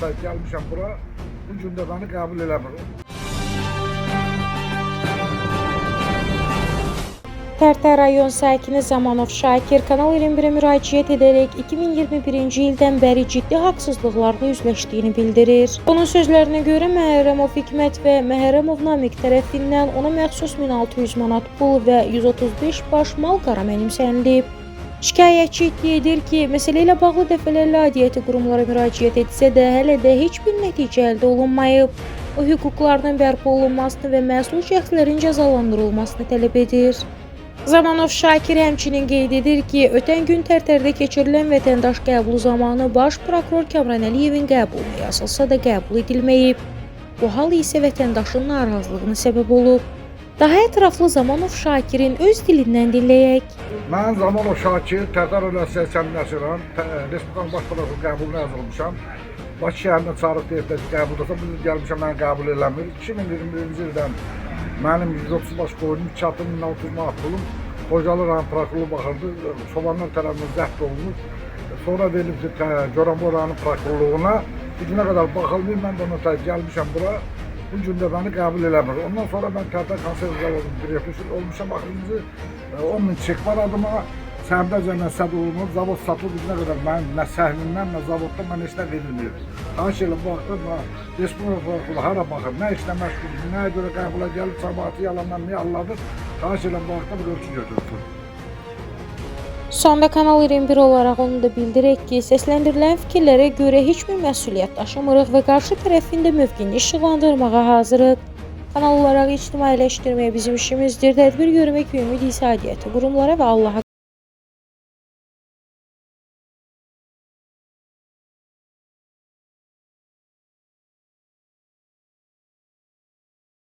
da gəlmişəm bura, bu gün də bəni qəbul eləmir. Tərtər rayon sakini Zamanov Şakir Kanal 21-ə müraciət edərək 2021-ci ildən bəri ciddi haqsızlıqlarla üzləşdiyini bildirir. Onun sözlərinə görə Məhərrəmov Hikmət və Məhərrəmov Namiq tərəfindən ona məxsus 1600 manat pul və 135 baş mal qara mənimsənilib. Şikayətçi iddia edir ki, məsələ ilə bağlı dəfələrlə aidiyyəti qurumlara müraciət etsə də hələ də heç bir nəticə əldə olunmayıb. O, hüquqlarının bərpa olunmasını və məsul şəxslərin cəzalandırılmasını tələb edir. Zamanov Şakir həmçinin qeyd edir ki, ötən gün Tərtərdə keçirilən vətəndaş qəbulu zamanı baş prokuror Kamran Əliyevin qəbuluna yazılsa da qəbul edilməyib. Bu hal isə vətəndaşın narazılığına səbəb olub. Daha ətraflı Zamanov Şakirin öz dilindən dinləyək. Mən Zamanov Şakir, Tərtər rayonu səsləşirəm. Respublikanın baş prokurorunun qəbuluna yazılmışam. Bakı şəhərində çağırıb deyiblər ki, qəbuldasa bu gəlmişəm, məni qəbul eləmir. 2021-ci ildən mənim 130 baş qoyunum, 2 atım 1600 manat pulum Xocalı rayon prokurorluğu baxırdı. Çobanlar tərəfindən zəbt olunur. Sonra verilib Goranboy rayon prokurorluğuna. Bu günə qədər baxılmıyor. Mən də ona gəlmişəm bura. Bu gün də bəni qəbul eləmir. Ondan sonra mən Tərtər konserv zavodunun direktörü olmuşam. Axırıncı 10.000 çek var adıma. Səhmdəcə səd olunur. Zavod satılıb günə qədər mən nə səhvimdən, nə zavodda mən heç nə verilmir. Xahiş elə baxdım, Respublika prokurorluğu hara baxır, nə işlə məşğuldur, nəyə görə qəbula gəlib, cəmaatı yalandan niyə alladır? Xahiş elə baxdım, bir ölçü götürsün. Sonda Kanal 21 olaraq onu da bildirək ki, səsləndirilən fikirlərə görə heç bir məsuliyyət daşımırıq və qarşı tərəfin də mövqeyini işıqlandırmağa hazırıq. Kanal olaraq ictimailəşdirmək bizim işimizdir. Tədbir görmək ümid isə aidiyyəti qurumlara və Allaha